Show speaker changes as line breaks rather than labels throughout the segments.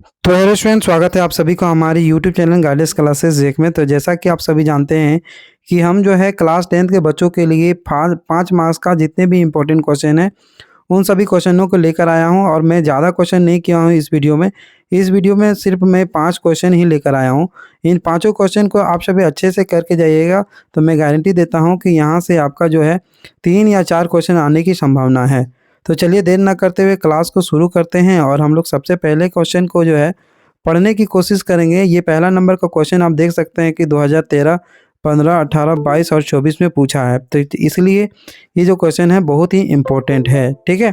तो hello student, स्वागत है आप सभी को हमारे यूट्यूब चैनल गाइडेंस क्लासेस एक में। तो जैसा कि आप सभी जानते हैं कि हम जो है क्लास 10th के बच्चों के लिए 5 मार्क्स का जितने भी इम्पोर्टेंट क्वेश्चन है उन सभी क्वेश्चनों को लेकर आया हूं। और मैं ज़्यादा क्वेश्चन नहीं किया हूं इस वीडियो में सिर्फ मैं 5 क्वेश्चन ही लेकर आया हूं। इन पाँचों क्वेश्चन को आप सभी अच्छे से करके जाइएगा तो मैं गारंटी देता हूँ कि यहाँ से आपका जो है 3 या 4 क्वेश्चन आने की संभावना है। तो चलिए देर ना करते हुए क्लास को शुरू करते हैं और हम लोग सबसे पहले क्वेश्चन को जो है पढ़ने की कोशिश करेंगे। ये पहला नंबर का क्वेश्चन आप देख सकते हैं कि 2013, 15, 18, 22 और 24 में पूछा है। तो इसलिए ये जो क्वेश्चन है बहुत ही इम्पोर्टेंट है, ठीक है।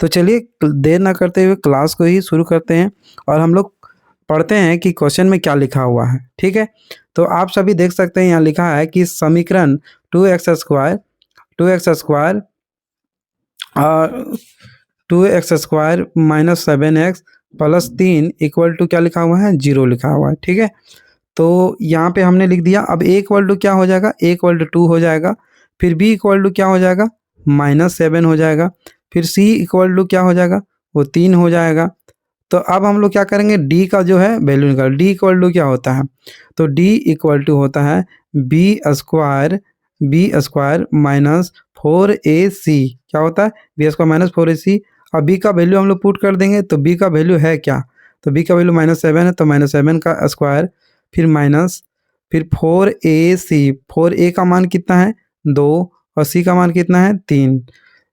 तो चलिए देर ना करते हुए क्लास को ही शुरू करते हैं और हम लोग पढ़ते हैं कि क्वेश्चन में क्या लिखा हुआ है, ठीक है। तो आप सभी देख सकते हैं यहाँ लिखा है कि समीकरण 2x² two x square minus 7x plus 3 equal to क्या लिखा हुआ है, 0 लिखा हुआ है, ठीक है। तो यहाँ पे हमने लिख दिया। अब ए इक्वल टू क्या हो जाएगा, ए इक्वल टू 2 हो जाएगा। फिर बी इक्वल टू क्या हो जाएगा, -7 हो जाएगा। फिर सी इक्वल टू क्या हो जाएगा, वो 3 हो जाएगा। तो अब हम लोग क्या करेंगे, डी का जो है वैल्यू निकाल। डी इक्वल टू क्या होता है, तो डी इक्वल टू होता है बी स्क्वायर माइनस 4ac। क्या होता है, बी स्क्वायर माइनस 4ac। अब बी का वैल्यू हम लोग पुट कर देंगे। तो बी का वैल्यू है क्या, तो बी का वैल्यू -7 है, तो -7 का स्क्वायर फिर माइनस फिर 4ac। 4a का मान कितना है, 2, और सी का मान कितना है, 3,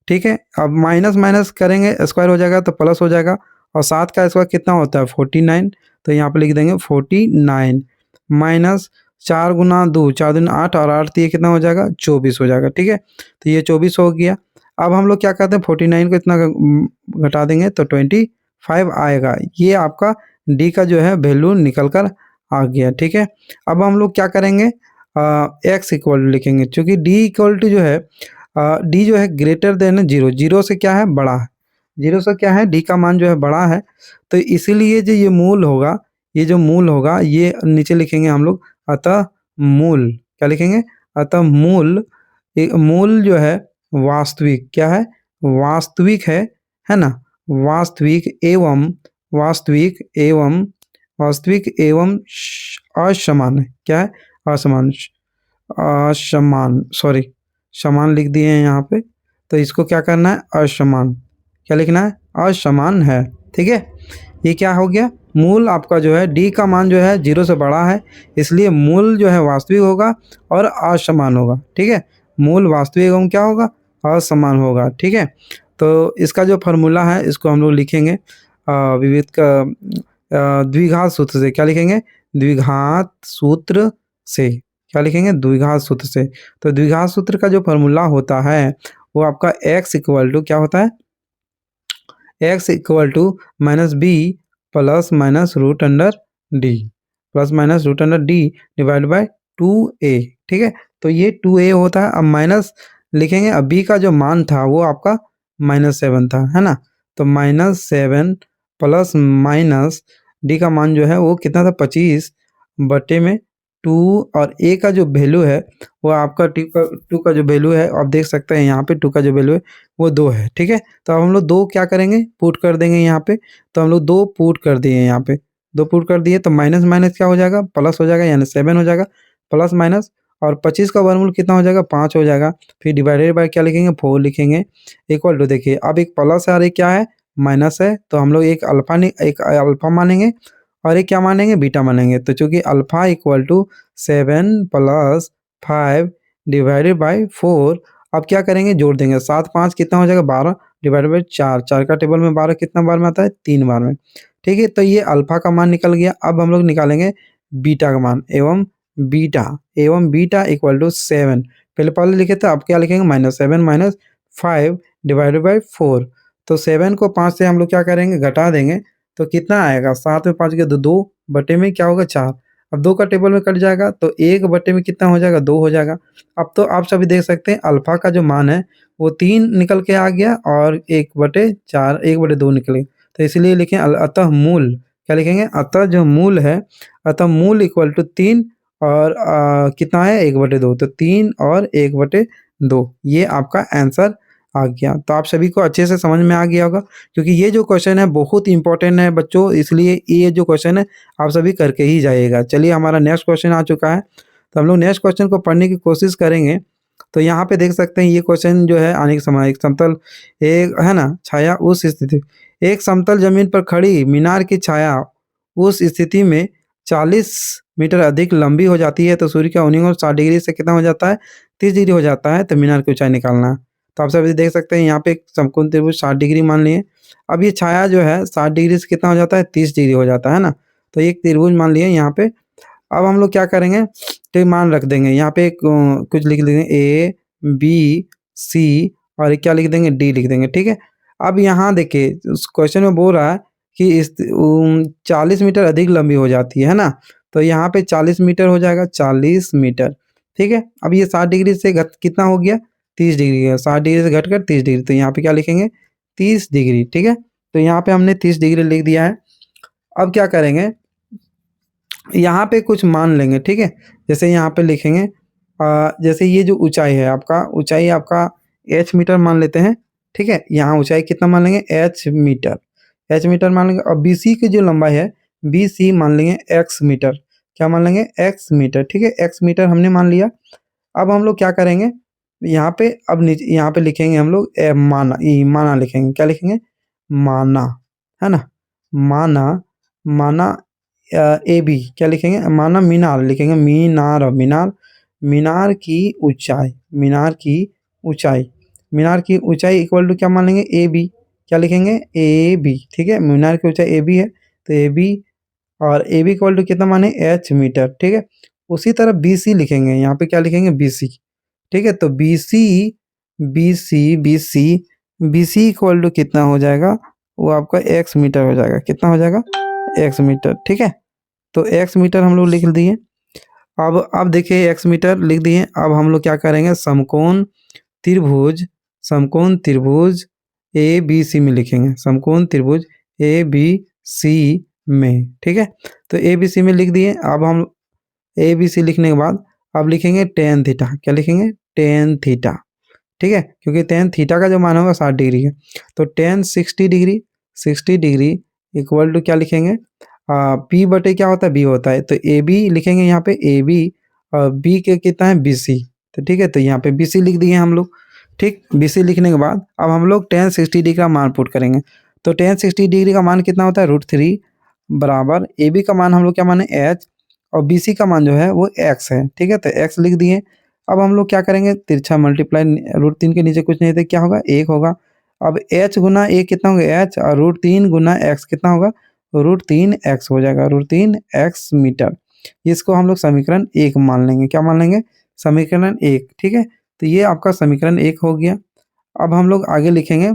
ठीक है। अब माइनस माइनस करेंगे स्क्वायर हो जाएगा तो प्लस हो जाएगा। और 7 का स्क्वायर कितना होता है, 49। तो यहाँ पे लिख देंगे 49 माइनस 4 गुना 2, 4 दूनी 8 और 8 दिए कितना हो जाएगा, 24 हो जाएगा, ठीक है। तो ये 24 हो गया। अब हम लोग क्या करते हैं, 49 को इतना घटा देंगे तो 25 आएगा। ये आपका डी का जो है वैल्यू निकल कर आ गया, ठीक है। अब हम लोग क्या करेंगे, एक्स इक्वल लिखेंगे, क्योंकि डी इक्वल टू जो है डी जो है ग्रेटर देन 0, 0 से क्या है, बड़ा है। 0 से क्या है, डी का मान जो है बड़ा है। तो इसीलिए जो ये मूल होगा, ये जो मूल होगा ये नीचे लिखेंगे हम लोग। अतः मूल क्या लिखेंगे, अतः मूल जो है वास्तविक क्या है, वास्तविक है ना। वास्तविक एवं वास्तविक एवं वास्तविक एवं असमान है, क्या है, असमान। असमान सॉरी, समान लिख दिए हैं यहाँ पे। तो इसको क्या करना है, असमान क्या लिखना है, असमान है, ठीक है। ये क्या हो गया, मूल आपका जो है डी का मान जो है 0 से बड़ा है, इसलिए मूल जो है वास्तविक होगा और असमान होगा, ठीक है। मूल वास्तविक एवं क्या होगा, असमान होगा, ठीक है। तो इसका जो फार्मूला है इसको हम लोग लिखेंगे विविध का द्विघात सूत्र से। क्या लिखेंगे, द्विघात सूत्र से। क्या लिखेंगे, द्विघात सूत्र से। तो द्विघात सूत्र का जो फार्मूला होता है वो आपका x इक्वल टू क्या होता है, x equal to -b plus minus root under D, plus minus root under D divide by 2a, ठीक है। तो ये 2a होता है। अब माइनस लिखेंगे, अब b का जो मान था वो आपका -7 था, है ना। तो -7 प्लस माइनस डी का मान जो है वो कितना था, 25 बटे में 2। और a का जो वैल्यू है वो आपका टू का जो वैल्यू है आप देख सकते हैं यहाँ पे, 2 का जो वैल्यू है वो 2 है, ठीक है। तो अब हम लोग 2 क्या करेंगे, पुट कर देंगे यहाँ पे। तो हम लोग 2 पुट कर दिए यहाँ पे, 2 पुट कर दिए तो माइनस माइनस क्या हो जाएगा, प्लस हो जाएगा, यानी 7 हो जाएगा प्लस माइनस। और 25 का वर्गमूल कितना हो जाएगा, 5 हो जाएगा। फिर डिवाइडेड बाय क्या लिखेंगे, 4 लिखेंगे। इक्वल टू देखिए अब एक प्लस है और एक क्या है, माइनस है। तो हम लोग एक अल्फा मानेंगे और एक क्या मानेंगे, बीटा मानेंगे। तो चूंकि alpha equal to 7 plus 5 divided by 4, अब क्या करेंगे, जोड़ देंगे। 7 5 कितना हो जाएगा, 12 डिवाइडेड बाई 4, 4 का टेबल में 12 कितना बार में आता है, 3 बार में, ठीक है। तो ये अल्फा का मान निकल गया। अब हम लोग निकालेंगे बीटा का मान। एवं बीटा इक्वल टू 7, पहले लिखे थे, अब क्या लिखेंगे, -7 माइनस 5 डिवाइडेड बाई 4। तो 7 को 5 से हम लोग क्या करेंगे, घटा देंगे। तो कितना आएगा, 7 में 5 गया तो 2 बटे में क्या होगा, 4। अब 2 का टेबल में कट जाएगा तो 1 बटे में कितना हो जाएगा, 2 हो जाएगा। अब तो आप सभी देख सकते हैं अल्फा का जो मान है वो 3 निकल के आ गया और 1/4 1/2 निकले। तो इसलिए लिखें अतः मूल, क्या लिखेंगे, अतः जो मूल है, अतः मूल इक्वल टू 3 और कितना है, 1/2। तो 3 और 1/2 ये आपका आंसर आ गया। तो आप सभी को अच्छे से समझ में आ गया होगा, क्योंकि ये जो क्वेश्चन है बहुत इंपॉर्टेंट है बच्चों, इसलिए ये जो क्वेश्चन है आप सभी करके ही जाइएगा। चलिए हमारा नेक्स्ट क्वेश्चन आ चुका है, तो हम लोग नेक्स्ट क्वेश्चन को पढ़ने की कोशिश करेंगे। तो यहाँ पे देख सकते हैं ये क्वेश्चन जो है आने के समय एक समतल एक है ना छाया उस स्थिति, एक समतल जमीन पर खड़ी मीनार की छाया उस स्थिति में 40 मीटर अधिक लंबी हो जाती है, तो सूर्य का उन्हीं को 60 डिग्री से कितना हो जाता है, 30 डिग्री हो जाता है, तो मीनार की ऊंचाई निकालना है। तो आप सभी देख सकते हैं यहाँ पे एक समकोण त्रिभुज 60 डिग्री मान लिए। अब ये छाया जो है 60 डिग्री से कितना हो जाता है, 30 डिग्री हो जाता है ना। तो एक त्रिभुज मान लिए यहाँ पे। अब हम लोग क्या करेंगे, तो मान रख देंगे यहाँ पे कुछ लिख देंगे ए बी सी और क्या लिख देंगे, डी लिख देंगे, ठीक है। अब यहाँ देखिए उस क्वेश्चन में बोल रहा है कि इस 40 मीटर अधिक लंबी हो जाती है ना, तो यहाँ पे 40 मीटर हो जाएगा, 40 मीटर, ठीक है। अब ये 60 डिग्री से कितना हो गया, 30 डिग्री है, 60 डिग्री से घटकर 30 डिग्री, तो यहाँ पे क्या लिखेंगे, 30 डिग्री, ठीक है। तो यहाँ पे हमने 30 डिग्री लिख दिया है। अब क्या करेंगे, यहाँ पे कुछ मान लेंगे, ठीक है। जैसे यहाँ पे लिखेंगे जैसे ये जो ऊंचाई है आपका, ऊंचाई आपका h मीटर मान लेते हैं, ठीक है। यहाँ ऊंचाई कितना मान लेंगे, h मीटर, h मीटर मान लेंगे। और BC की जो लंबाई है BC मान लेंगे x मीटर, क्या मान लेंगे, x मीटर, ठीक है। x मीटर हमने मान लिया। अब हम लोग क्या करेंगे, यहाँ पे अब नीचे यहाँ पे लिखेंगे हम लोग माना, माना लिखेंगे, क्या लिखेंगे, माना, है ना, माना, माना ए बी क्या लिखेंगे, माना मीनार लिखेंगे, मीनार, मीनार, मीनार की ऊंचाई, मीनार की ऊंचाई, मीनार की ऊंचाई इक्वल टू क्या मान लेंगे, ए बी, क्या लिखेंगे, ए बी, ठीक है। मीनार की ऊंचाई ए बी है, तो ए बी, और ए बी इक्वल टू कितना माने, h मीटर, ठीक है। उसी तरह बी सी लिखेंगे, यहाँ पे क्या लिखेंगे, बी सी, ठीक है। तो B C, B C, B C, B C equal to कितना हो जाएगा, वो आपका x मीटर हो जाएगा, कितना हो जाएगा, x मीटर, ठीक है। तो x मीटर हम लोग लिख दिए। अब देखिए x मीटर लिख दिए। अब हम लोग क्या करेंगे, समकोण त्रिभुज, समकोण त्रिभुज ए बी सी में लिखेंगे, समकोण त्रिभुज ए बी सी में, ठीक है। तो ए बी सी में लिख दिए। अब हम ए बी सी लिखने के बाद अब लिखेंगे टेन थीटा, क्या लिखेंगे, टेन थीटा, ठीक है, क्योंकि टेन थीटा का जो मान होगा 60 डिग्री है। तो tan 60 degree, 60 degree equal to क्या लिखेंगे, पी बटे क्या होता है, बी होता है। तो ए बी लिखेंगे यहाँ पे, ए बी, और बी के कितना है, बी सी, तो ठीक है। तो यहाँ पे बी सी लिख दिए हम लोग, ठीक। बी सी लिखने के बाद अब हम लोग टेन 60 डिग्री का मान पुट करेंगे। तो टेन 60 डिग्री का मान कितना होता है, √3 बराबर ए बी का मान हम लोग क्या माने, एच, और बी सी का मान जो है वो एक्स है, ठीक है। तो एक्स लिख दिए। अब हम लोग क्या करेंगे, तिरछा मल्टीप्लाई, √3 के नीचे कुछ नहीं थे, क्या होगा, 1 होगा। अब h गुना ए कितना होगा, h, और √3 गुना x कितना होगा, √3x हो जाएगा, √3x मीटर। इसको हम लोग समीकरण 1 मान लेंगे, क्या मान लेंगे, समीकरण 1, ठीक है। तो ये आपका समीकरण 1 हो गया। अब हम लोग आगे लिखेंगे,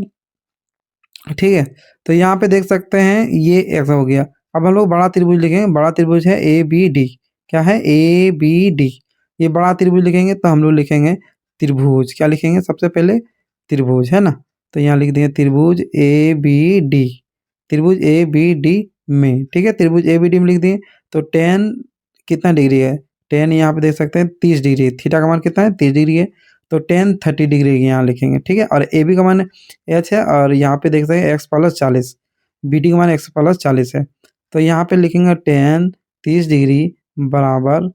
ठीक है। तो यहाँ पे देख सकते हैं ये x हो गया। अब हम लोग बड़ा त्रिभुज लिखेंगे, बड़ा त्रिभुज है ए बी डी, क्या है, ए बी डी, ये बड़ा त्रिभुज लिखेंगे। तो हम लोग लिखेंगे त्रिभुज, क्या लिखेंगे, सबसे पहले त्रिभुज, है ना। तो यहाँ लिख देंगे त्रिभुज ए बी डी, त्रिभुज ए बी डी में, ठीक है। त्रिभुज ए बी डी में लिख दिए। तो टेन कितना डिग्री है, टेन यहाँ पे देख सकते हैं 30 डिग्री, थीटा का मान कितना है, 30 डिग्री है। तो टेन 30 डिग्री यहाँ लिखेंगे, ठीक है। और ए बी का मान एच है, और यहाँ पे देख सकते हैं एक्स प्लस 40, बी डी का मान एक्स प्लस 40 है। तो यहाँ पे लिखेंगे टेन 30 डिग्री बराबर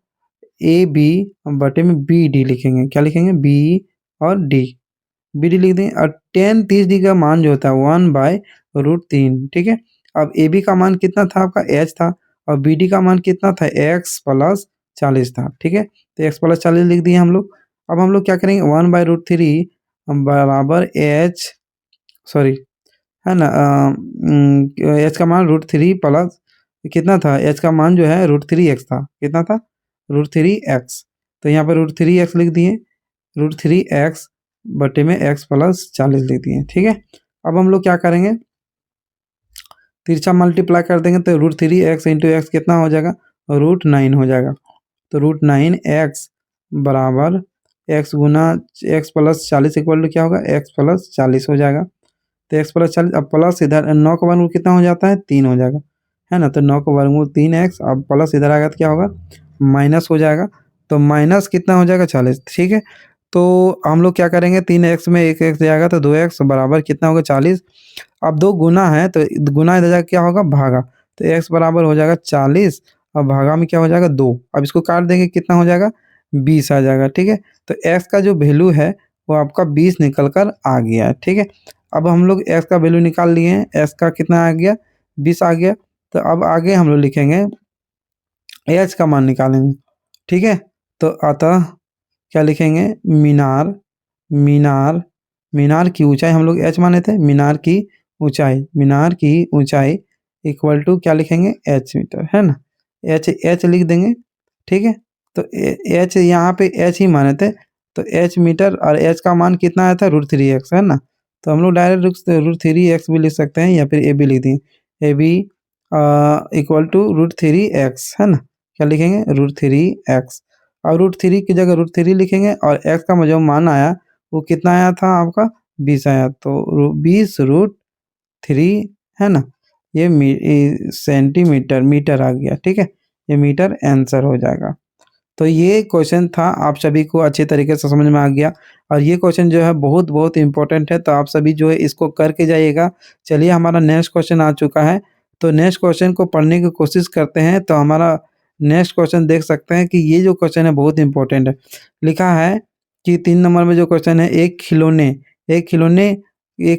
ए बी बटे में बी डी लिखेंगे, क्या लिखेंगे, बी और डी, बी डी लिख दें। और टेन 30 डिग्री का मान जो होता है 1/√3, ठीक है। अब ए बी का मान कितना था आपका, एच था, और बी डी का मान कितना था, एक्स प्लस 40 था, ठीक है। तो एक्स प्लस 40 लिख दिए हम लोग। अब हम लोग क्या करेंगे, 1/√3 बराबर एच, सॉरी, है ना, एच का मान √3 प्लस कितना था, एच का मान जो है √3x था, कितना था, √3x। तो यहाँ पर √3x लिख दिए, √3x बटे में x प्लस 40 लिख दिए, ठीक है। अब हम लोग क्या करेंगे, तिरछा मल्टीप्लाई कर देंगे, तो √3x इंटू एक्स कितना हो जाएगा, √9 हो जाएगा। तो √9x बराबर x गुना x प्लस 40 इक्वल टू क्या होगा, x प्लस 40 हो जाएगा। तो x प्लस 40, अब प्लस इधर 9 का वर्गमूल कितना हो जाता है, 3 हो जाएगा, है ना। तो 9 का वर्गमूल 3x, अब प्लस इधर आएगा तो क्या होगा, माइनस हो जाएगा। तो माइनस कितना हो जाएगा, 40, ठीक है। तो हम लोग क्या करेंगे, 3x में 1x जाएगा तो 2x बराबर कितना होगा 40। अब 2 गुना है तो गुना इधर जाकर क्या होगा भागा, तो x बराबर हो जाएगा 40 और भागा में क्या हो जाएगा 2। अब इसको काट देंगे कितना हो जाएगा 20 आ जाएगा। ठीक है, तो x का जो वैल्यू है वो आपका 20 निकल कर आ गया। ठीक है, अब हम लोग x का वैल्यू निकाल लिए हैं, x का कितना आ गया 20 आ गया। तो अब आगे हम लोग लिखेंगे h का मान निकालेंगे। ठीक है, तो अतः क्या लिखेंगे, मीनार मीनार मीनार की ऊंचाई हम लोग h माने थे, मीनार की ऊंचाई इक्वल टू क्या लिखेंगे h मीटर, है ना, h लिख देंगे। ठीक है, तो h यहाँ पे h ही माने थे, तो h मीटर और h का मान कितना आया था √3x, है ना। तो हम लोग डायरेक्ट √3x भी लिख सकते हैं या फिर ए बी लिख देंगे, A B equal to √3x, है ना। क्या लिखेंगे √3x, और √3 की जगह √3 लिखेंगे और x का जो मान आया वो कितना आया था आपका 20 आया, तो 20√3, है ना। ये सेंटीमीटर मीटर आ गया। ठीक है, ये मीटर आंसर हो जाएगा। तो ये क्वेश्चन था, आप सभी को अच्छे तरीके से समझ में आ गया और ये क्वेश्चन जो है बहुत बहुत इंपॉर्टेंट है, तो आप सभी जो है इसको करके जाइएगा। चलिए हमारा नेक्स्ट क्वेश्चन आ चुका है, तो नेक्स्ट क्वेश्चन को पढ़ने की कोशिश करते हैं। तो हमारा नेक्स्ट क्वेश्चन देख सकते हैं कि ये जो क्वेश्चन है बहुत इंपॉर्टेंट है। लिखा है कि 3 नंबर में जो क्वेश्चन है, एक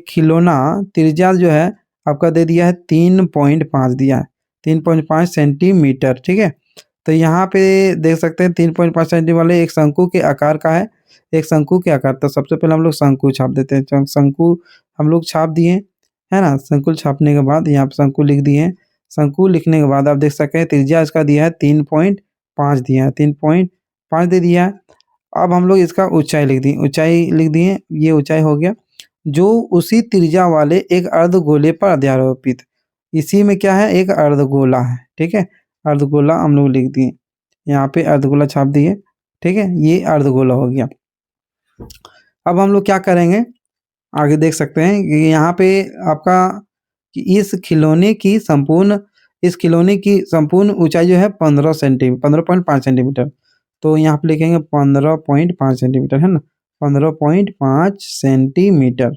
खिलौना त्रिज्या जो है आपका दे दिया है 3.5 दिया है, 3.5 सेंटीमीटर। ठीक है, तो यहाँ पे देख सकते हैं 3.5 सेंटी वाले एक शंकु के आकार का है, एक शंकु के आकार। तो सबसे पहले हम लोग शंकु छाप देते हैं, शंकु हम लोग छाप दिए, है ना। शंकु छापने के बाद यहाँ पे शंकु लिख दिए। शंकु लिखने के बाद आप देख सकते हैं त्रिज्या इसका दिया है 3.5 दिया है, 3.5 दे दिया है। अब हम लोग इसका ऊंचाई लिख दिए, ये ऊंचाई हो गया जो उसी त्रिज्या वाले एक अर्धगोले पर अध्यारोपित। इसी में क्या है, एक अर्धगोला है। ठीक है, अर्धगोला हम लोग लिख दिए, यहाँ पे अर्धगोला छाप दिए। ठीक है, ये अर्धगोला हो गया। अब हम लोग क्या करेंगे, आगे देख सकते हैं कि यहाँ पे आपका कि इस खिलौने की संपूर्ण ऊंचाई जो है 15.5 सेंटीमीटर। तो यहाँ पे लिखेंगे 15.5 सेंटीमीटर, है ना, 15.5 सेंटीमीटर,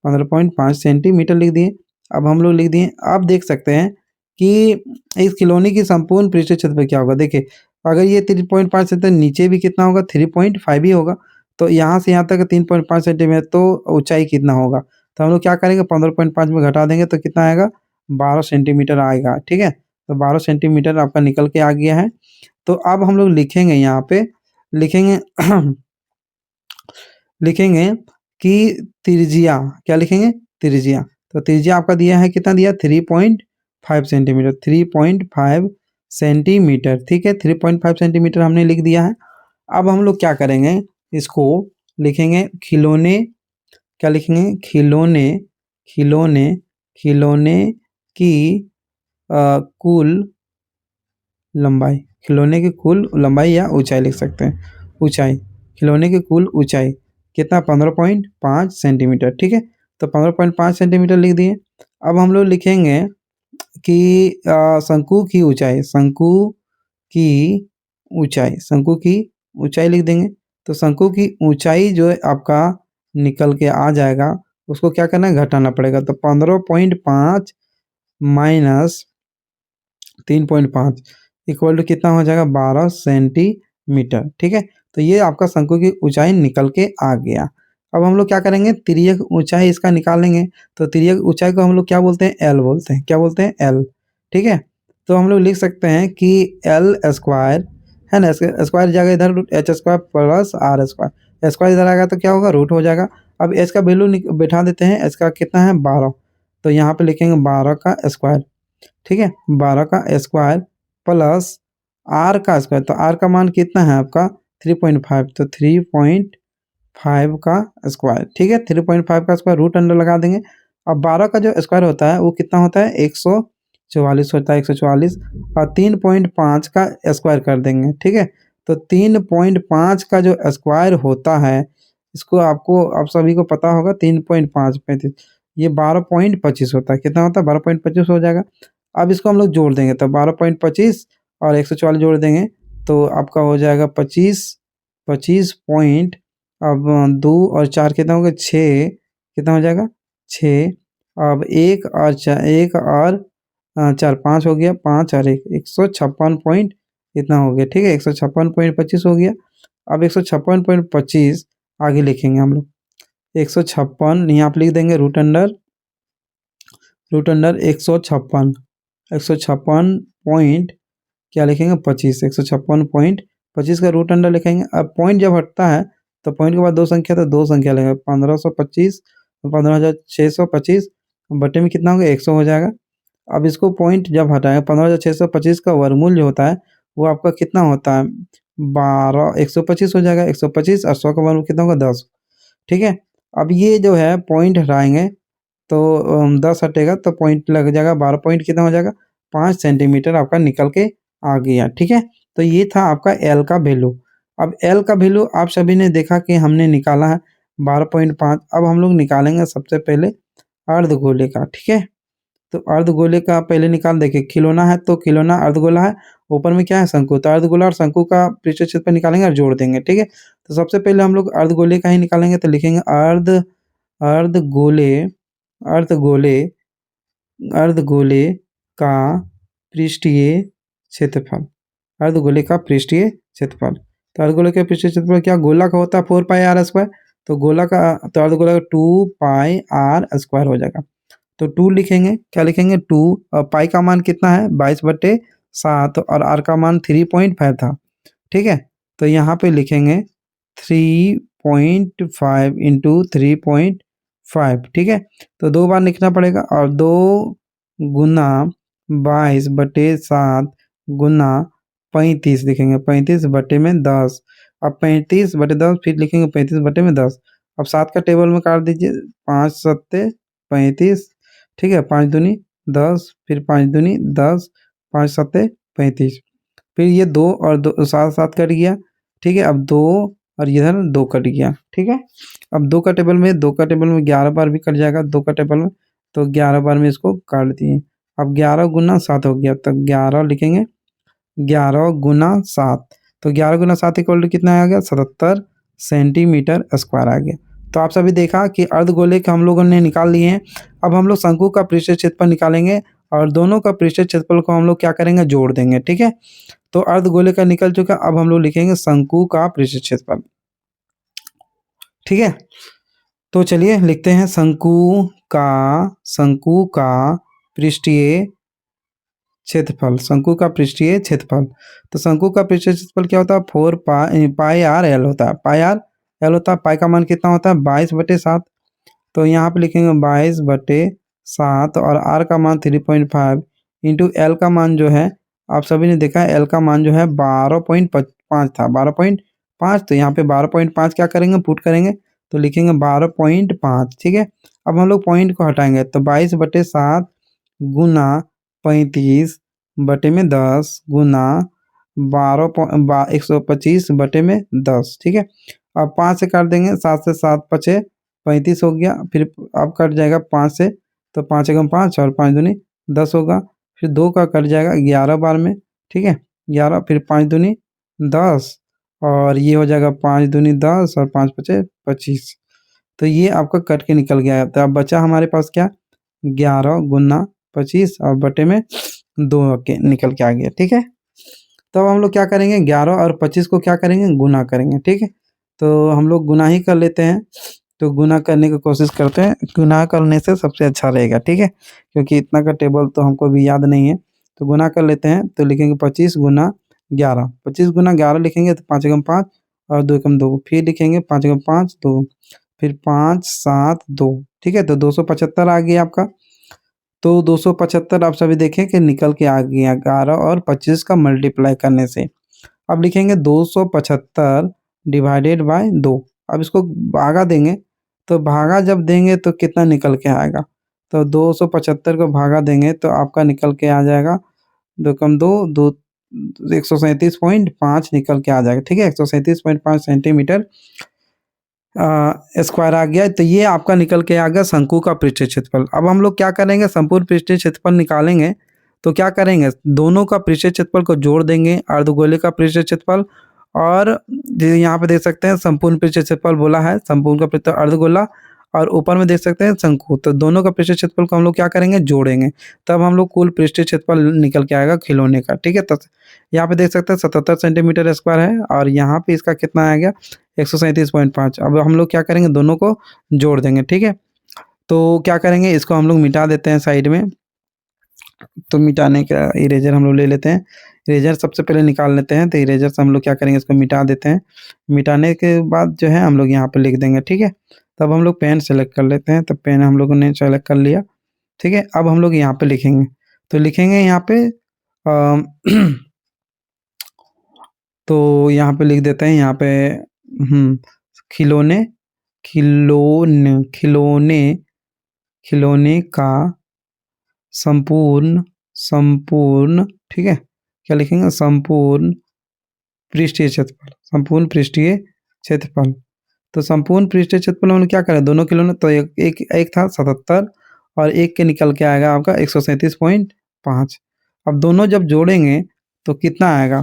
15.5 सेंटीमीटर लिख दिए। अब हम लोग लिख दिए। अब देख सकते हैं कि इस खिलौने की संपूर्ण पृष्ठीय क्षेत्रफल क्या होगा। देखिए अगर ये 3.5 से, तो नीचे भी कितना होगा 3.5 ही होगा। तो यहाँ से यहाँ तक 3.5 सेंटीमीटर, तो ऊंचाई कितना होगा। तो हम लोग क्या करेंगे 15.5 में घटा देंगे तो कितना आएगा 12 सेंटीमीटर आएगा। ठीक है, तो 12 सेंटीमीटर आपका निकल के आ गया है। तो अब हम लोग लिखेंगे, यहाँ पे लिखेंगे लिखेंगे कि त्रिज्या, क्या लिखेंगे त्रिज्या। तो त्रिज्या आपका दिया है कितना दिया 3.5 सेंटीमीटर, 3.5 सेंटीमीटर। ठीक है, 3.5 सेंटीमीटर हमने लिख दिया है। अब हम लोग क्या करेंगे, इसको लिखेंगे खिलौने, क्या लिखेंगे खिलौने की कुल लंबाई, खिलौने की कुल लंबाई या ऊंचाई लिख सकते हैं। ऊंचाई, खिलौने की कुल ऊंचाई कितना 15.5 सेंटीमीटर। ठीक है, तो 15.5 सेंटीमीटर लिख दिए। अब हम लोग लिखेंगे कि शंकु की ऊंचाई लिख देंगे। तो शंकु की ऊंचाई जो है आपका निकल के आ जाएगा, उसको क्या करना है घटाना पड़ेगा। तो 15.5 माइनस 3.5 इक्वल टू कितना हो जाएगा 12 सेंटीमीटर। ठीक है, तो ये आपका शंकु की ऊंचाई निकल के आ गया। अब हम लोग क्या करेंगे, तिर्यक ऊंचाई इसका निकालेंगे। तो तिर्यक ऊंचाई को हम लोग क्या बोलते हैं, एल बोलते हैं। क्या बोलते हैं, एल। ठीक है, तो हम लोग लिख सकते हैं कि एल स्क्वायर, है ना, स्क्वायर जाएगा इधर H square plus R square, square इधर आएगा तो क्या होगा रूट हो जाएगा। अब एच का वैल्यू बैठा देते हैं, एच का कितना है 12, तो यहाँ पे लिखेंगे 12 का स्क्वायर। ठीक है, 12 का स्क्वायर प्लस आर का स्क्वायर। तो आर का मान कितना है आपका 3.5, तो 3.5 का स्क्वायर। ठीक है, 3.5 का स्क्वायर रूट अंडर लगा देंगे। अब 12 का जो स्क्वायर होता है वो कितना होता है 144 होता है, 144, और 3.5 का स्क्वायर कर देंगे। ठीक है, तो 3.5 का जो स्क्वायर होता है, इसको आपको आप सभी को पता होगा 3.5 35, ये 12.25 होता है। कितना होता है 12.25 हो जाएगा। अब इसको हम लोग जोड़ देंगे, तो 12.25 और 144 जोड़ देंगे तो आपका हो जाएगा 25 25 पॉइंट अब 2 और 4 कितना हो गया 6, कितना हो जाएगा 6। अब 1 और 4 5 हो गया, 5 और 1 156 पॉइंट इतना हो गया, ठीक है 156.25 हो गया। अब 156.25 आगे लिखेंगे हम लोग 156, यहाँ पे लिख देंगे रूट अंडर 156 पॉइंट क्या लिखेंगे 25, 156.25 का रूट अंडर लिखेंगे। अब पॉइंट जब हटता है तो पॉइंट के बाद दो संख्या, तो दो संख्या लगेगा 1525, 15,625 बटे में कितना होगा 100 हो जाएगा। अब इसको पॉइंट जब हटाएंगे 15,625 का वर्गमूल जो होता है वो आपका कितना होता है 125 हो जाएगा। 125 और 100 का वर्गमूल कितना होगा 10, ठीक है। अब ये जो है पॉइंट हटाएंगे तो 10 हटेगा तो पॉइंट लग जाएगा 12 पॉइंट कितना हो जाएगा 5 सेंटीमीटर आपका निकल के आ गया, ठीक है। तो ये था आपका एल का वैल्यू। अब एल का वैल्यू आप सभी ने देखा कि हमने निकाला है 12.5। अब हम लोग निकालेंगे सबसे पहले अर्धगोले का, ठीक है। तो अर्धगोले का पहले निकाल देखिए, खिलौना है तो खिलौना अर्धगोला है, ऊपर में क्या है शंकु, तो अर्धगोला और शंकु का पृष्ठीय क्षेत्रफल निकालेंगे और जोड़ देंगे, ठीक है। तो सबसे पहले हम लोग अर्धगोले का ही निकालेंगे, तो लिखेंगे अर्धगोले अर्धगोले अर्धगोले का पृष्ठीय क्षेत्रफल, अर्धगोले का पृष्ठीय क्षेत्रफल। तो अर्धगोले का पृष्ठीय क्षेत्रफल क्या गोला का होता है 4 पाई आर स्क्वायर, तो गोला का तो अर्धगोला का 2 पाई आर स्क्वायर हो जाएगा। तो 2 लिखेंगे, क्या लिखेंगे 2, और पाई का मान कितना है 22/7 और आर का मान 3.5 था, ठीक है। तो यहाँ पे लिखेंगे 3.5 इंटू 3.5, ठीक है। तो 2 बार लिखना पड़ेगा, और 2 गुना 22/7 गुना 35 लिखेंगे, 35 बटे में 10। अब 35 बटे 10 फिर लिखेंगे 35 बटे में 10। अब 7 का टेबल में काट दीजिए, 5 सत्ते 35, ठीक है, 5 दूनी 10, फिर 5 दूनी 10, 5 सत्ते 35, फिर ये 2 और 2 7 7 कट गया, ठीक है। अब 2 और इधर 2 कट गया, ठीक है। अब 2 का टेबल में 11 बार भी कट जाएगा 2 का टेबल में, तो 11 बार में इसको काट दिए। अब 11 गुना 7 हो गया, तो 11 लिखेंगे 11 गुना 7, तो 11 गुना 7 इक्वल टू कितना आ गया 77 सेंटीमीटर स्क्वायर आ गया। तो आप सभी देखा कि अर्धगोले के हम लोगों ने निकाल लिए हैं। अब हम लोग शंकु का पृष्ठीय क्षेत्रफल निकालेंगे, और दोनों का पृष्ठीय क्षेत्रफल को हम लोग क्या करेंगे जोड़ देंगे, ठीक है। तो अर्धगोले का निकल चुका, अब हम लोग लिखेंगे शंकु का पृष्ठीय क्षेत्रफल, ठीक है। तो चलिए लिखते हैं शंकु का पृष्ठीय क्षेत्रफल, शंकु का पृष्ठीय क्षेत्रफल। तो शंकु का पृष्ठीय क्षेत्रफल क्या होता है 4 पाई आर एल होता है, पाई आर एल होता है। पाई का मान कितना होता है 22/7, तो यहाँ पे लिखेंगे 22/7 और आर का मान 3.5 इंटू एल का मान जो है आप सभी ने देखा है एल का मान जो है 12.5 था, 12.5, तो यहाँ पे 12.5 क्या करेंगे पुट करेंगे, तो लिखेंगे 12.5, ठीक है। अब हम लोग पॉइंट को हटाएंगे, तो 22/7 गुना 35 बटे में 10 गुना 125 बटे में 10, ठीक है। अब 5 से काट देंगे, 7 से 7 पचे 35 हो गया, फिर अब कट जाएगा 5 से, तो 5 एकम 5 और 5 दूनी 10 होगा, फिर 2 का कट जाएगा 11 बार में, ठीक है 11, फिर 5 दूनी 10 और ये हो जाएगा 5 दूनी 10 और 5 पचे 25। तो ये आपका कट के निकल गया। तो अब बचा हमारे पास क्या 11 गुना 25 और बटे में 2 के निकल के आ गया, ठीक है। तो अब हम लोग क्या करेंगे 11 और 25 को क्या करेंगे गुना करेंगे, ठीक है। तो हम लोग गुना ही कर लेते हैं, तो गुना करने की कोशिश करते हैं, गुना करने से सबसे अच्छा रहेगा, ठीक है, क्योंकि इतना का टेबल तो हमको भी याद नहीं है। तो गुना कर लेते हैं, तो लिखेंगे 25 गुना 11, 25 गुना 11 लिखेंगे तो 5 एकम 5 और 2 एकम 2, फिर लिखेंगे 5 एकम 5 2, फिर 5 7 2, ठीक है। तो 275 आ गया आपका। तो 275 आप सभी देखें कि निकल के आ गया 11 और 25 का मल्टीप्लाई करने से। अब लिखेंगे 275 डिवाइडेड बाय 2। अब इसको भागा देंगे, तो भागा जब देंगे तो कितना निकल के आएगा, तो 275 को भागा देंगे तो आपका निकल के आ जाएगा 2 कम 2 2 137.5 निकल के आ जाएगा, ठीक है 137.5 सेंटीमीटर स्क्वायर आ गया। तो ये आपका निकल के आ गया शंकु का पृष्ठीय क्षेत्रफल। अब हम लोग क्या करेंगे संपूर्ण पृष्ठीय क्षेत्रफल निकालेंगे, तो क्या करेंगे दोनों का पृष्ठीय क्षेत्रफल को जोड़ देंगे, अर्धगोले का पृष्ठीय क्षेत्रफल और यहाँ पे देख सकते हैं संपूर्ण पृष्ठीय क्षेत्रफल बोला है, संपूर्ण का पृष्ठ अर्धगोला, और ऊपर में देख सकते हैं शंकु। तो दोनों का पृष्ठीय क्षेत्रफल को हम लोग क्या करेंगे, जोड़ेंगे, तब हम लोग कुल पृष्ठीय क्षेत्रफल निकल के आएगा खिलौने का। ठीक है, तो यहाँ पे देख सकते हैं 77 सेंटीमीटर स्क्वायर है, और यहाँ पे इसका कितना आ गया 137.5। अब हम लोग क्या करेंगे, दोनों को जोड़ देंगे। ठीक है, तो क्या करेंगे, इसको हम लोग मिटा देते हैं साइड में। तो मिटाने का इरेजर हम लोग ले लेते हैं, इरेजर सबसे पहले निकाल लेते हैं। तो इरेजर से हम लोग क्या करेंगे, इसको मिटा देते हैं। मिटाने के बाद जो है हम लोग यहाँ पे लिख देंगे। ठीक है, तब हम लोग पेन सेलेक्ट कर लेते हैं, तो पेन हम लोगों ने सेलेक्ट कर लिया। ठीक है, अब हम लोग यहाँ पे लिखेंगे, तो लिखेंगे यहाँ पे तो यहाँ पे लिख देते हैं, यहाँ पे खिलौने खिलौने खिलौने खिलौने का संपूर्ण ठीक है, क्या लिखेंगे, संपूर्ण पृष्ठीय क्षेत्रफल, संपूर्ण पृष्ठीय क्षेत्रफल। तो संपूर्ण पृष्ठीय क्षेत्रफल हम क्या करें, दोनों खिलौने, तो एक था 77 और एक के निकल के आएगा आपका 137.5। अब दोनों जब जोड़ेंगे तो कितना आएगा,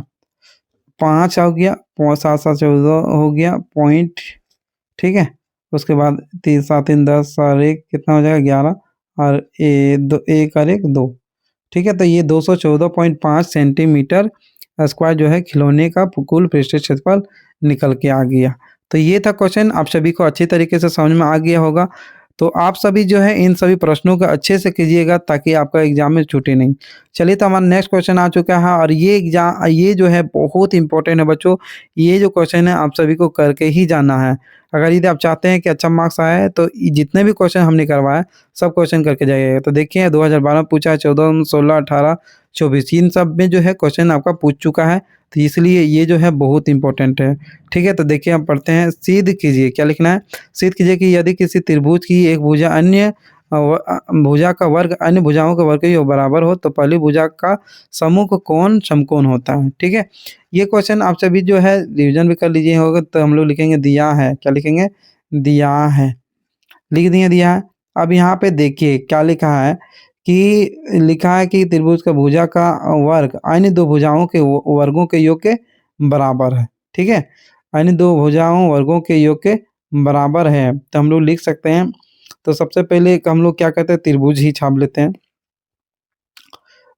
5 हो गया, 7 7 14 हो गया पॉइंट। ठीक है, उसके बाद 3 7 3 10 और 1 कितना हो जाएगा 11, और 1 और 1 2। ठीक है, तो ये 214.5 सेंटीमीटर स्क्वायर जो है खिलौने का कुल पृष्ठीय क्षेत्रफल निकल के आ गया। तो ये था क्वेश्चन, आप सभी को अच्छी तरीके से समझ में आ गया होगा। तो आप सभी जो है इन सभी प्रश्नों को अच्छे से कीजिएगा ताकि आपका एग्जाम में छूटे नहीं। चलिए, तो हमारा नेक्स्ट क्वेश्चन आ चुका है, और ये जो है बहुत इंपॉर्टेंट है बच्चों। ये जो क्वेश्चन है आप सभी को करके ही जाना है। अगर यदि आप चाहते हैं कि अच्छा मार्क्स आए तो जितने भी क्वेश्चन हमने करवाए सब क्वेश्चन करके जाइएगा। तो देखिए 2012 पूछा है, 14 16 18 24 इन सब में जो है क्वेश्चन आपका पूछ चुका है। तो इसलिए ये जो है बहुत इंपॉर्टेंट है। ठीक है, तो देखिए हम पढ़ते हैं, सिद्ध कीजिए, क्या लिखना है, सिद्ध कीजिए कि यदि किसी त्रिभुज की एक भुजा अन्य भुजा का वर्ग अन्य भुजाओं के वर्ग के बराबर हो तो पहली भुजा का सम्मुख कोण समकोण होता है। ठीक है, ये क्वेश्चन आप सभी जो है रिवीजन भी कर लीजिए होगा। तो हम लोग लिखेंगे दिया है, क्या लिखेंगे, दिया है, लिख दिए दिया है। अब यहाँ पे देखिए क्या लिखा है, कि लिखा है कि त्रिभुज का भुजा का वर्ग अन्य दो भुजाओं के वर्गों के योग के बराबर है। ठीक है, अन्य दो भुजाओं वर्गों के योग के बराबर है। तो हम लोग लिख सकते हैं, तो सबसे पहले हम लोग क्या करते हैं, त्रिभुज ही छाप लेते हैं।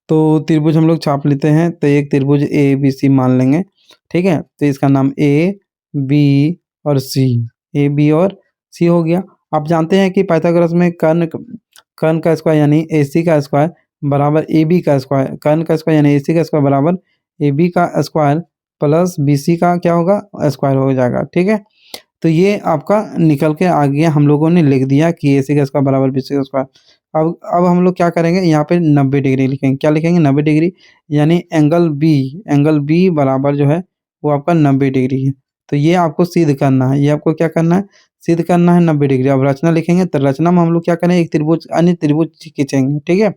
तो त्रिभुज हम लोग छाप लेते हैं, तो एक त्रिभुज ए बी सी मान लेंगे। ठीक है, तो इसका नाम ए बी और सी, ए बी और सी हो गया। आप जानते हैं कि पाइथागोरस में कर्ण का स्क्वायर यानी ए सी का स्क्वायर बराबर ए बी का स्क्वायर, कर्ण का स्क्वायर यानी ए सी का स्क्वायर बराबर ए बी का स्क्वायर प्लस बी सी का क्या होगा, स्क्वायर हो जाएगा। ठीक है, तो ये आपका निकल के आ गया, हम लोगों ने लिख दिया कि ए सी का स्क्वायर बराबर बी सी का स्क्वायर। अब हम लोग क्या करेंगे, यहाँ पे 90 डिग्री लिखेंगे, क्या लिखेंगे 90 डिग्री, यानी एंगल बी बराबर जो है वो आपका 90 डिग्री है। तो ये आपको सिद्ध करना है, ये आपको क्या करना है, सिद्ध करना है 90 डिग्री। अब रचना लिखेंगे, तो रचना में हम लोग क्या करें, एक त्रिभुज अन्य त्रिभुज खींचेंगे। ठीक है,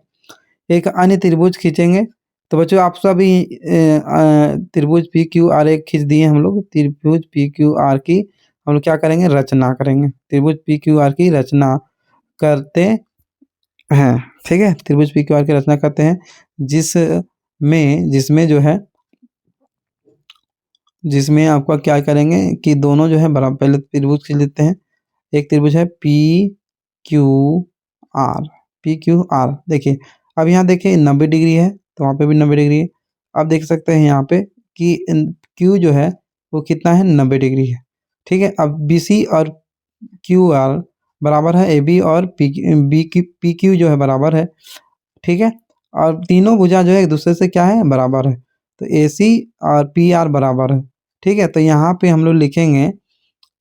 एक अन्य त्रिभुज खींचेंगे। तो बच्चों आप सभी त्रिभुज पी क्यू आर एक खींच दिए हम लोग, त्रिभुज पी क्यू आर की हम लोग क्या करेंगे, रचना करेंगे, त्रिभुज पी क्यू आर की रचना करते हैं। ठीक है, त्रिभुज पी क्यू आर की रचना करते हैं, जिसमें जो है, जिसमें आपका क्या करेंगे कि दोनों जो है बराबर, पहले त्रिभुज खींच लेते हैं। एक त्रिभुज है P Q R, P Q R. देखिए अब यहाँ देखिए 90 डिग्री है, तो वहाँ पे भी 90 डिग्री है। अब देख सकते हैं यहाँ पे कि क्यू जो है वो कितना है, 90 डिग्री है। ठीक है, अब बी सी और क्यू आर बराबर है ए बी और पी क्यू जो है बराबर है। ठीक है, और तीनों भुजा जो है एक दूसरे से क्या है, बराबर है। तो ए सी और पी आर बराबर है। ठीक है, तो यहाँ पे हम लोग लिखेंगे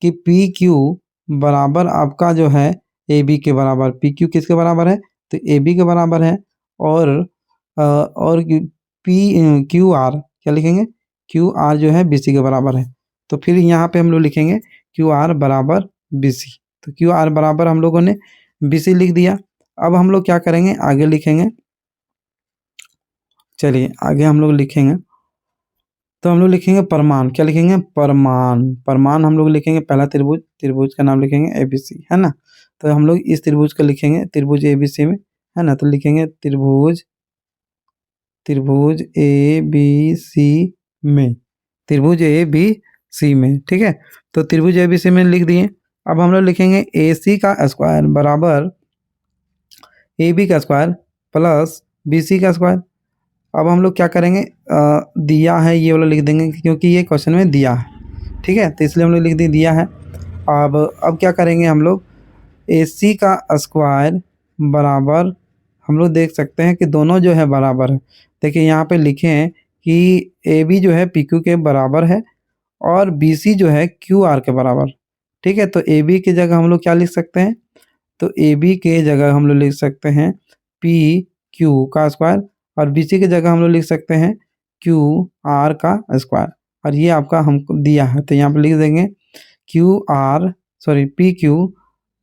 कि पी क्यू बराबर आपका जो है ए बी के बराबर, पी क्यू किसके बराबर है, तो ए बी के बराबर है। और और पी क्यू आर क्या लिखेंगे, क्यू आर जो है बी सी के बराबर है। तो फिर यहाँ पे हम लोग लिखेंगे क्यू आर बराबर बी सी। तो क्यू आर बराबर हम लोगों ने बी सी लिख दिया। अब हम लोग क्या करेंगे, आगे लिखेंगे, चलिए आगे हम लोग लिखेंगे। तो हम लोग लिखेंगे परमान, क्या लिखेंगे, परमान, परमान हम लोग लिखेंगे, पहला त्रिभुज, त्रिभुज का नाम लिखेंगे ए बी सी, है ना। तो हम लोग इस त्रिभुज को लिखेंगे, त्रिभुज ए बी सी में, है ना। तो लिखेंगे त्रिभुज, त्रिभुज ए बी सी में, त्रिभुज ए बी सी में, ठीक है। तो त्रिभुज ए बी सी में लिख दिए। अब हम लोग लिखेंगे ए सी का स्क्वायर बराबर ए बी का स्क्वायर प्लस बी सी का स्क्वायर। अब हम लोग क्या करेंगे, दिया है ये वाला लिख देंगे क्योंकि ये क्वेश्चन में दिया है, ठीक है, तो इसलिए हम लोग लिख दें दिया है। अब क्या करेंगे हम लोग, ए सी का स्क्वायर बराबर, हम लोग देख सकते हैं कि दोनों जो है बराबर है। देखिए यहाँ पे लिखे हैं कि ए बी जो है पी क्यू के बराबर है और बी सी जो है क्यू आर के बराबर, ठीक है। तो ए बी की जगह हम लोग क्या लिख सकते हैं, तो ए बी के जगह हम लोग लिख सकते हैं पी क्यू का स्क्वायर और बी सी की जगह हम लोग लिख सकते हैं क्यू आर का स्क्वायर। और ये आपका हमको दिया है तो यहाँ पे लिख देंगे पी क्यू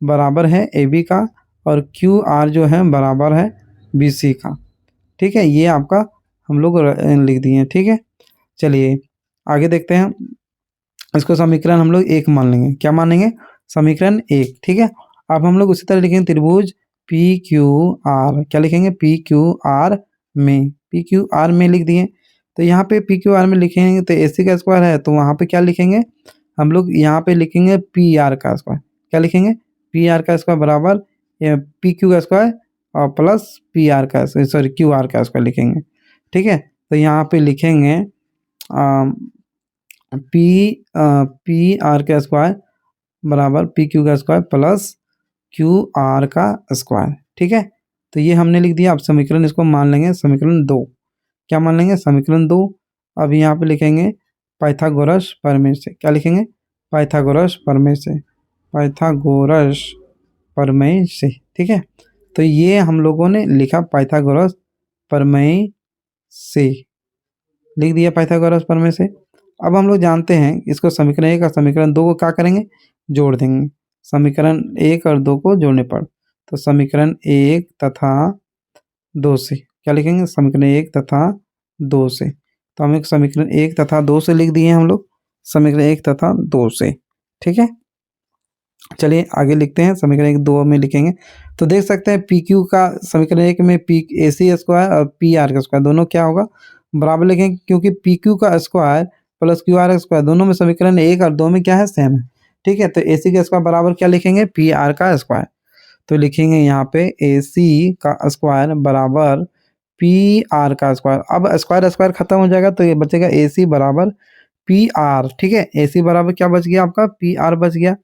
बराबर है ए बी का और क्यू आर जो है बराबर है बी सी का, ठीक है। ये आपका हम लोग लिख दिए हैं, ठीक है। चलिए आगे देखते हैं। इसको समीकरण हम लोग एक मान लेंगे, क्या मानेंगे, समीकरण एक, ठीक है। अब हम लोग उसी तरह लिखेंगे त्रिभुज पी क्यू आर, क्या लिखेंगे, पी क्यू आर में, पी क्यू आर में लिख दिए। तो यहाँ पे पी क्यू आर में लिखेंगे तो ए सी का स्क्वायर है तो वहाँ पे क्या लिखेंगे हम लोग, यहाँ पे लिखेंगे पी आर का स्क्वायर, क्या लिखेंगे, पी आर का स्क्वायर बराबर पी क्यू का स्क्वायर और प्लस पी आर का, सॉरी क्यू आर का स्क्वायर लिखेंगे, ठीक है। तो यहाँ पे लिखेंगे पी आर का स्क्वायर बराबर पी क्यू का स्क्वायर प्लस क्यू आर का स्क्वायर, ठीक है। तो ये हमने लिख दिया। अब समीकरण इसको मान लेंगे समीकरण 2, क्या मान लेंगे, समीकरण 2। अब यहाँ पे लिखेंगे पाइथागोरस प्रमेय से, क्या लिखेंगे, पाइथागोरस प्रमेय से, पाइथागोरस प्रमेय से, ठीक है। तो ये हम लोगों ने लिखा पाइथागोरस प्रमेय से, लिख दिया पाइथागोरस प्रमेय से। अब हम लोग जानते हैं इसको समीकरण 1 और समीकरण 2 को क्या करेंगे, जोड़ देंगे, समीकरण 1 और 2 को जोड़ने पर। तो समीकरण 1 तथा 2 से क्या लिखेंगे, समीकरण 1 तथा 2 से। तो हम एक समीकरण 1 तथा 2 से लिख दिए हम लोग, समीकरण 1 तथा 2 से, ठीक है। चलिए आगे लिखते हैं, समीकरण 1 2 में लिखेंगे। तो देख सकते हैं पी क्यू का समीकरण 1 में पी ए सी स्क्वायर और पी आर का स्क्वायर दोनों क्या होगा, बराबर लिखेंगे क्योंकि पी क्यू का स्क्वायर प्लस क्यू आर का स्क्वायर दोनों में समीकरण 1 और 2 में क्या है, सेम है, ठीक है। तो ए सी का स्क्वायर बराबर क्या लिखेंगे, पी आर का स्क्वायर। तो लिखेंगे यहाँ पे ए सी का स्क्वायर बराबर पी आर का स्क्वायर। अब स्क्वायर स्क्वायर खत्म हो जाएगा तो ये बचेगा ए सी बराबर पी आर, ठीक है। ए सी बराबर क्या बच गया आपका, पी आर बच गया।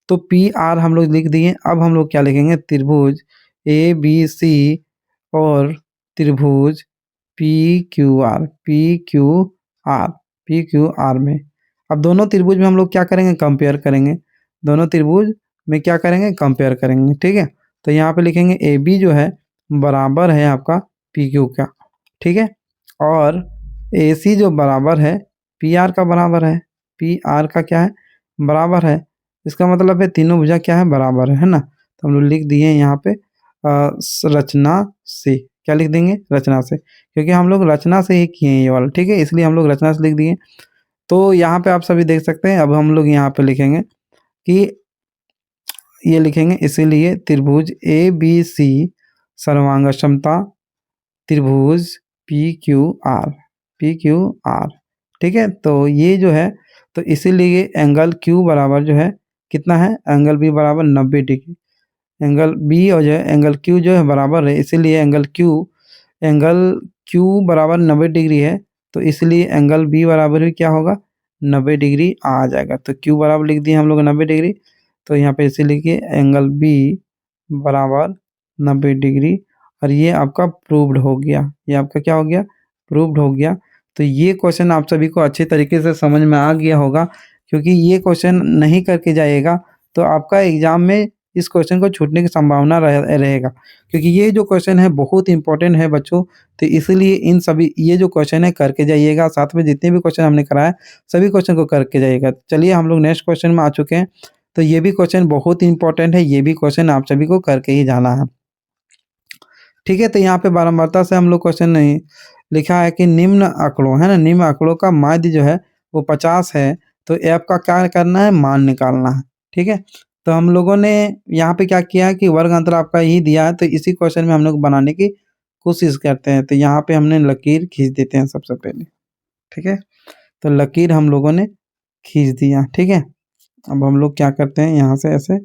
तो पी आर हम लोग लिख दिए। अब हम लोग क्या लिखेंगे, त्रिभुज ए बी सी और त्रिभुज P Q R, P Q R, P Q R में। अब दोनों त्रिभुज में हम लोग क्या करेंगे, कंपेयर करेंगे, दोनों त्रिभुज में क्या करेंगे, कंपेयर करेंगे, ठीक है। तो यहाँ पे लिखेंगे ए बी जो है बराबर है आपका पी क्यू का, ठीक है। और ए सी जो बराबर है पी आर का बराबर है, पी आर का क्या है, बराबर है। इसका मतलब है तीनों भुजा क्या है, बराबर है ना। तो हम लोग लिख दिए यहाँ पे रचना से, क्या लिख देंगे, रचना से, क्योंकि हम लोग रचना से ही किए हैं ये वाला, ठीक है, इसलिए हम लोग रचना से लिख दिए। तो यहाँ पे आप सभी देख सकते हैं। अब हम लोग यहाँ पे लिखेंगे कि ये लिखेंगे, इसीलिए त्रिभुज ए बी सी सर्वांग समता त्रिभुज P Q R, P Q R, ठीक है। तो ये जो है, तो इसीलिए एंगल क्यू बराबर जो है कितना है, एंगल बी बराबर 90 डिग्री, एंगल बी और जो है एंगल क्यू जो है बराबर है, इसीलिए एंगल क्यू बराबर 90 डिग्री है। तो इसलिए एंगल बी बराबर भी क्या होगा, 90 डिग्री आ जाएगा। तो क्यू बराबर लिख दिए हम लोग 90 डिग्री। तो यहाँ पे इसे लिखिए एंगल बी बराबर 90 डिग्री और ये आपका प्रूव्ड हो गया, ये आपका क्या हो गया, प्रूव्ड हो गया। तो ये क्वेश्चन आप सभी को अच्छे तरीके से समझ में आ गया होगा, क्योंकि ये क्वेश्चन नहीं करके जाइएगा तो आपका एग्जाम में इस क्वेश्चन को छूटने की संभावना रहेगा, क्योंकि ये जो क्वेश्चन है बहुत इंपॉर्टेंट है बच्चों। तो इसलिए इन सभी ये जो क्वेश्चन है करके जाइएगा, साथ में जितने भी क्वेश्चन हमने कराया सभी क्वेश्चन को करके जाइएगा। चलिए हम लोग नेक्स्ट क्वेश्चन में आ चुके हैं। तो ये भी क्वेश्चन बहुत इंपॉर्टेंट है, ये भी क्वेश्चन आप सभी को करके ही जाना है, ठीक है। तो यहाँ पे बारंबारता से हम लोग क्वेश्चन नहीं लिखा है कि निम्न आंकड़ों है ना, निम्न आंकड़ों का माध्य जो है वो 50 है। तो एफ का क्या करना है, मान निकालना है, ठीक है। तो हम लोगों ने यहाँ पे क्या किया है कि वर्ग अंतर आपका ही दिया है, तो इसी क्वेश्चन में हम लोग बनाने की कोशिश करते हैं। तो यहाँ पे हमने लकीर खींच देते हैं सबसे पहले, ठीक है। तो लकीर हम लोगों ने खींच दिया, ठीक है। अब हम लोग क्या करते हैं, यहाँ से ऐसे,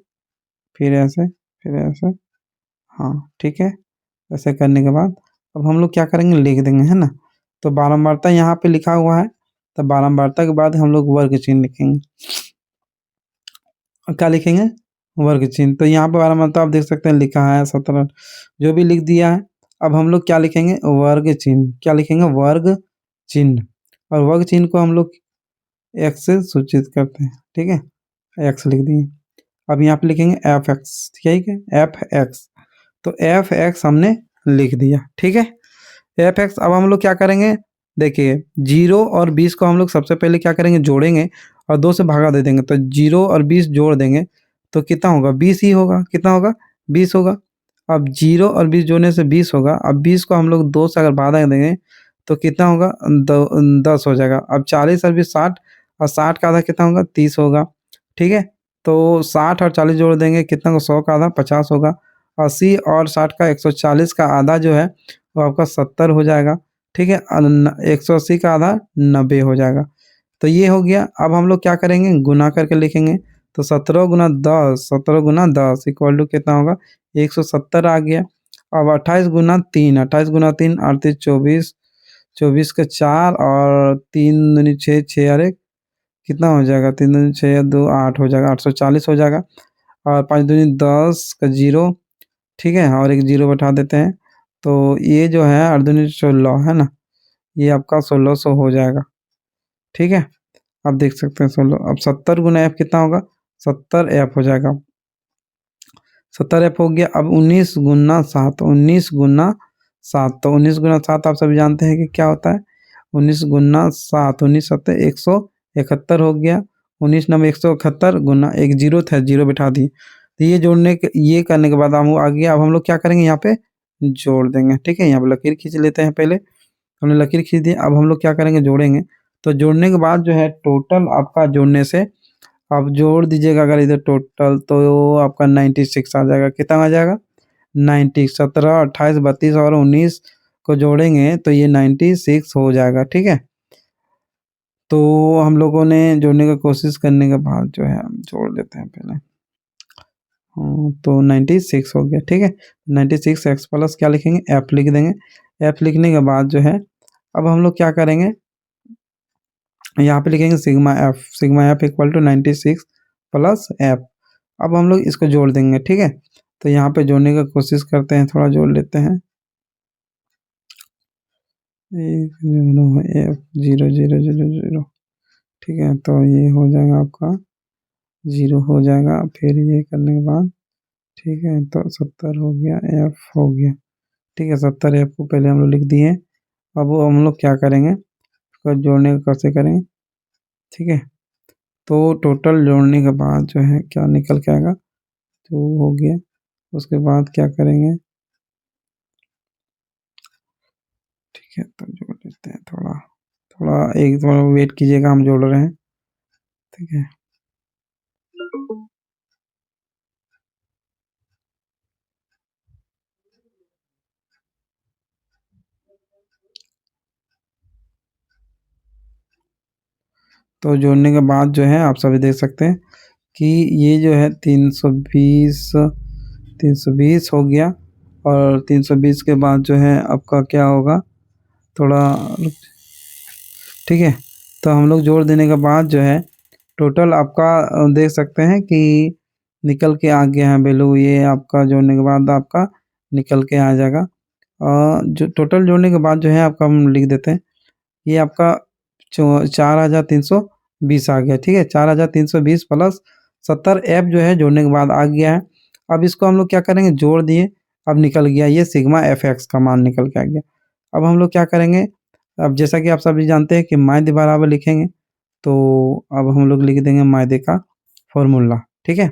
फिर ऐसे, फिर ऐसे, हाँ ठीक है। ऐसे करने के बाद अब हम लोग क्या करेंगे, लिख देंगे, है ना। तो बारंबारता यहाँ पे लिखा हुआ है, तो बारंबारता के बाद हम लोग वर्ग चिन्ह लिखेंगे। क्या लिखेंगे, वर्ग चिन्ह। तो यहाँ पे बारंबारता आप देख सकते हैं लिखा है 17, जो भी लिख दिया है। अब हम लोग क्या लिखेंगे, वर्ग चिन्ह। क्या लिखेंगे, वर्ग चिन्ह। और वर्ग चिन्ह को हम लोग एक्स से सूचित करते हैं, ठीक है, एक्स लिख दिए। अब यहाँ पे लिखेंगे एफ एक्स, ठीक है, एफ एक्स। तो एफ एक्स हमने लिख दिया, ठीक है, एफ एक्स। अब हम लोग क्या करेंगे, देखिए 0 और 20 को हम लोग सबसे पहले क्या करेंगे, जोड़ेंगे और 2 से भागा दे देंगे। तो 0 और 20 जोड़ देंगे तो कितना होगा, 20 ही होगा। कितना होगा, 20 होगा। अब 0 और 20 जोड़ने से 20 होगा। अब 20 को हम लोग 2 से अगर भागा देंगे तो कितना होगा, 10 हो जाएगा। अब 40 और 20 60, और 60 का आधा कितना होगा, 30 होगा, ठीक है। तो 60 और 40 जोड़ देंगे, कितना होगा, 100 का आधा 50 होगा। 80 और 60 का 140 का आधा जो है वो आपका 70 हो जाएगा, ठीक है। 180 का आधा 90 हो जाएगा। तो ये हो गया। अब हम लोग क्या करेंगे, गुना करके लिखेंगे। तो 17 गुना 10, 17 गुना 10 इक्वल टू कितना होगा, 170 आ गया। अब 28 गुना 3, 28 गुना 3 38, 24, 24 का 4 और 3 दूनी 6, 6 और 1 कितना हो जाएगा, 3 दूनी 6 2 8 हो जाएगा, 840 हो जाएगा। और 5 दूनी 10 का 0, ठीक है, और एक 0 बैठा देते हैं। तो ये जो है 8 दूनी 16 है ना, ये आपका 1600 हो जाएगा, ठीक है। आप देख सकते हैं 16। अब 70 गुना एफ कितना होगा, 70 एफ हो जाएगा, 70 एफ हो गया। अब 19 गुना 7, 19 गुना 7, तो 19 गुना 7 आप सभी जानते हैं कि क्या होता है, 19 गुना 7, 19 7 171 हो गया। 19 नंबर 171 गुना एक 0 था, 0 बिठा दिए। तो ये जोड़ने के, ये करने के बाद हम आगे, अब हम लोग क्या करेंगे, यहाँ पे जोड़ देंगे, ठीक है। यहाँ पे लकीर खींच लेते हैं, पहले हमने लकीर खींच दी। अब हम लोग क्या करेंगे, जोड़ेंगे। तो जोड़ने के बाद जो है टोटल आपका जोड़ने से, आप जोड़ दीजिएगा अगर इधर टोटल, तो आपका 96 आ जाएगा। कितना आ जाएगा, 90। 17 28 32 और 19 को जोड़ेंगे तो ये 96 हो जाएगा, ठीक है। तो हम लोगों ने जोड़ने का कोशिश करने के बाद जो है हम जोड़ देते हैं पहले, हाँ, तो 96 हो गया, ठीक है। 96 एक्स प्लस क्या लिखेंगे, एफ लिख देंगे। एफ लिखने के बाद जो है अब हम लोग क्या करेंगे, यहाँ पे लिखेंगे sigma F, sigma F equal to 96 plus F. अब हम लोग इसको जोड़ देंगे, ठीक है। तो यहाँ पे जोड़ने का कोशिश करते हैं, थोड़ा जोड़ लेते हैं। 1 0 0 0 0, ठीक है। तो ये हो जाएगा आपका 0 हो जाएगा। फिर ये करने के बाद, ठीक है, तो 70 हो गया, एफ हो गया, ठीक है। 70 एफ को पहले हम लोग लिख दिए। अब वो हम लोग क्या करेंगे, इसको जोड़ने का कैसे करेंगे, ठीक है। तो टोटल जोड़ने के बाद जो है क्या निकल के आएगा, तो हो गया। उसके बाद क्या करेंगे, ठीक है, तो जोड़ लेते हैं। थोड़ा थोड़ा एक थोड़ा वेट कीजिएगा, हम जोड़ रहे हैं, ठीक है। तो जोड़ने के बाद जो है आप सभी देख सकते हैं कि ये जो है 320 हो गया। और 320 के बाद जो है आपका क्या होगा, थोड़ा, ठीक है। तो हम लोग जोड़ देने के बाद जो है टोटल आपका देख सकते हैं कि निकल के आ गया है वैल्यू। ये आपका जोड़ने के बाद आपका निकल के आ जाएगा। जो टोटल जोड़ने के बाद जो है आपका हम लिख देते हैं, ये आपका 4320 आ गया, ठीक है। 4320 प्लस 70 एफ जो है जोड़ने के बाद आ गया है। अब इसको हम लोग क्या करेंगे, जोड़ दिए, अब निकल गया ये सिग्मा एफ एक्स का मान निकल के आ गया। अब हम लोग क्या करेंगे, अब जैसा कि आप सभी जानते हैं कि माध्य बराबर लिखेंगे, तो अब हम लोग लिख देंगे माध्य का फॉर्मूला, ठीक है।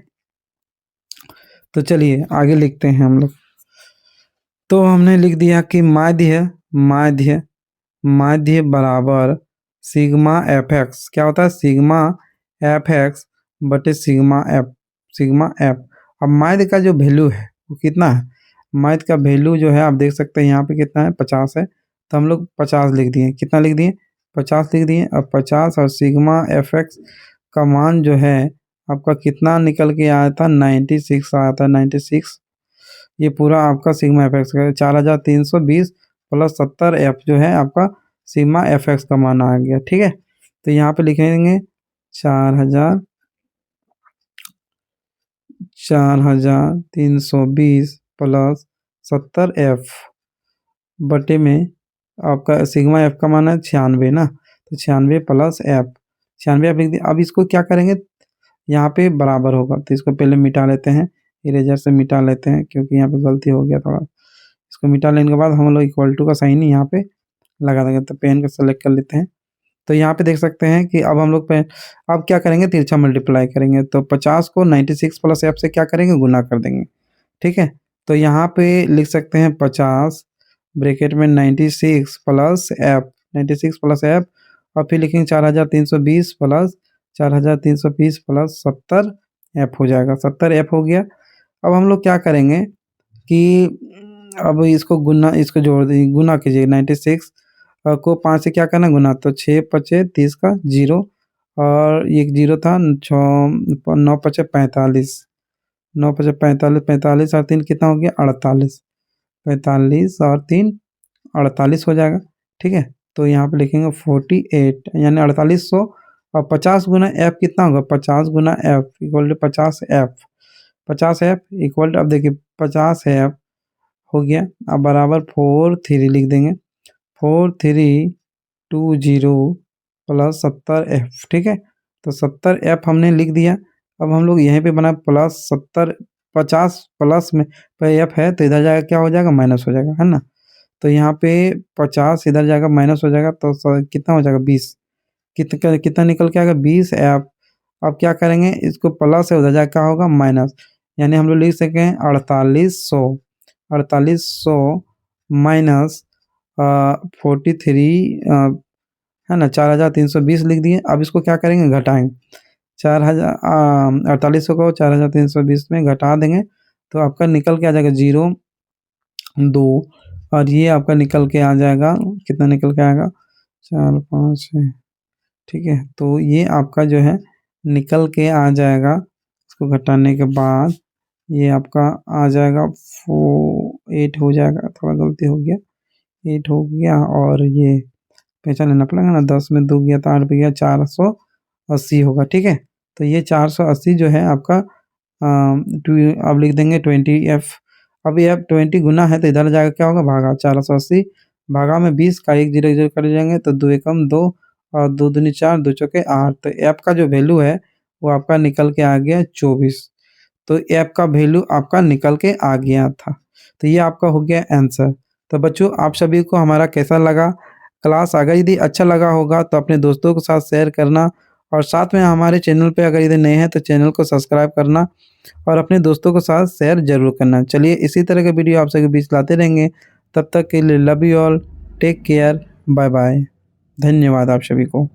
तो चलिए आगे लिखते हैं हम लोग। तो हमने लिख दिया कि माध्य माध्य बराबर सिग्मा एफ एक्स, क्या होता है, सिग्मा एफ एक्स बटे सिग्मा एफ, सिग्मा एफ। अब माध्य का जो वैल्यू है वो कितना है, माध्य का वैल्यू जो है आप देख सकते हैं यहाँ पे कितना है, 50 है। तो हम लोग 50 लिख दिए, कितना लिख दिए, 50 लिख दिए। अब 50 और सिग्मा एफ एक्स का मान जो है आपका कितना निकल के आया था, 96 आया था, 96। ये पूरा आपका सिग्मा एफ एक्स का 4320 प्लस 70 एफ जो है आपका सिग्मा एफ एक्स का मान आ गया। ठीक है, तो यहाँ पे लिखेंगे 4320 प्लस 70 एफ बटे में आपका सिग्मा एफ का मान है 96 ना, तो 96 प्लस एफ, 96 एफ लिख दिया। अब इसको क्या करेंगे, यहाँ पे बराबर होगा तो इसको पहले मिटा लेते हैं, इरेजर से मिटा लेते हैं क्योंकि यहाँ पे गलती हो गया थोड़ा। इसको मिटा लेने के बाद हम लोग इक्वल टू का साइन ही यहाँ पे लगा देंगे, तो पेन का सेलेक्ट कर लेते हैं। तो यहाँ पे देख सकते हैं कि अब हम लोग पे अब क्या करेंगे, तिरछा मल्टीप्लाई करेंगे। तो 50 को 96 प्लस एफ से क्या करेंगे, गुना कर देंगे। ठीक है, तो यहाँ पे लिख सकते हैं 50 ब्रैकेट में 96 प्लस एफ, 96 प्लस एफ, और फिर लिखेंगे 4320 प्लस 4320 प्लस 70 एफ हो जाएगा, 70 एफ हो गया। अब हम लोग क्या करेंगे कि अब इसको गुना, इसको जोड़ देंगे, गुना कीजिए 96 को 5 से क्या करना, गुना, तो 6 पचे 30 का 0 और एक 0 था, 9 पचे 45, 9 पचे 45, 45 और 3 कितना हो गया, 48, 45 और 3 48 हो जाएगा। ठीक है, तो यहाँ पे लिखेंगे 48 यानी 4800, और 50 गुना एफ कितना होगा, 50 गुना F equal to 50 F, 50 F equal to, अब देखिए 50 एफ हो गया। अब बराबर 43 लिख देंगे, 4320 प्लस 70 एफ। ठीक है, तो 70 एफ हमने लिख दिया। अब हम लोग यहीं पे बना प्लस 70, 50 प्लस में एफ है तो इधर जाएगा क्या हो जाएगा, माइनस हो जाएगा, है ना। तो यहाँ पे 50 इधर जाएगा माइनस हो जाएगा, तो कितना हो जाएगा 20, कितना निकल के आएगा 20 एफ। अब क्या करेंगे, इसको प्लस है उधर जाकर क्या होगा, माइनस, यानी हम लोग लिख सकें 4800 माइनस 43 है ना, 4320 लिख दिए। अब इसको क्या करेंगे, घटाएंगे, 4800 को 4320 में घटा देंगे तो आपका निकल के आ जाएगा 0 2, और ये आपका निकल के आ जाएगा, कितना निकल के आएगा, 4 5 है। ठीक है, तो ये आपका जो है निकल के आ जाएगा, इसको घटाने के बाद ये आपका आ जाएगा 8 हो जाएगा, थोड़ा गलती हो गया, 8 हो गया, और ये पहचान लेना पड़ेगा ना, 10 में 2 गया तो 8 गया, 480 होगा। ठीक है, तो ये 480 जो है आपका अब लिख देंगे 20 एफ। अब ये 20 गुना है तो इधर जाकर क्या होगा, भागा, 480 भागा में 20 का 1 0 0 कर जाएंगे तो 2 एकम 2 और 2 दूनी 4 2 चौके 8। तो एफ का जो वैल्यू है वो आपका निकल के आ गया 24। तो एफ का वैल्यू आपका निकल के आ गया था। तो ये आपका हो गया आंसर। तो बच्चों, आप सभी को हमारा कैसा लगा क्लास, अगर यदि अच्छा लगा होगा तो अपने दोस्तों के साथ शेयर करना, और साथ में हमारे चैनल पे अगर यदि नए हैं तो चैनल को सब्सक्राइब करना और अपने दोस्तों के साथ शेयर जरूर करना। चलिए इसी तरह के वीडियो आप सबके बीच लाते रहेंगे, तब तक के लिए love you all, take care, bye bye, धन्यवाद आप सभी को।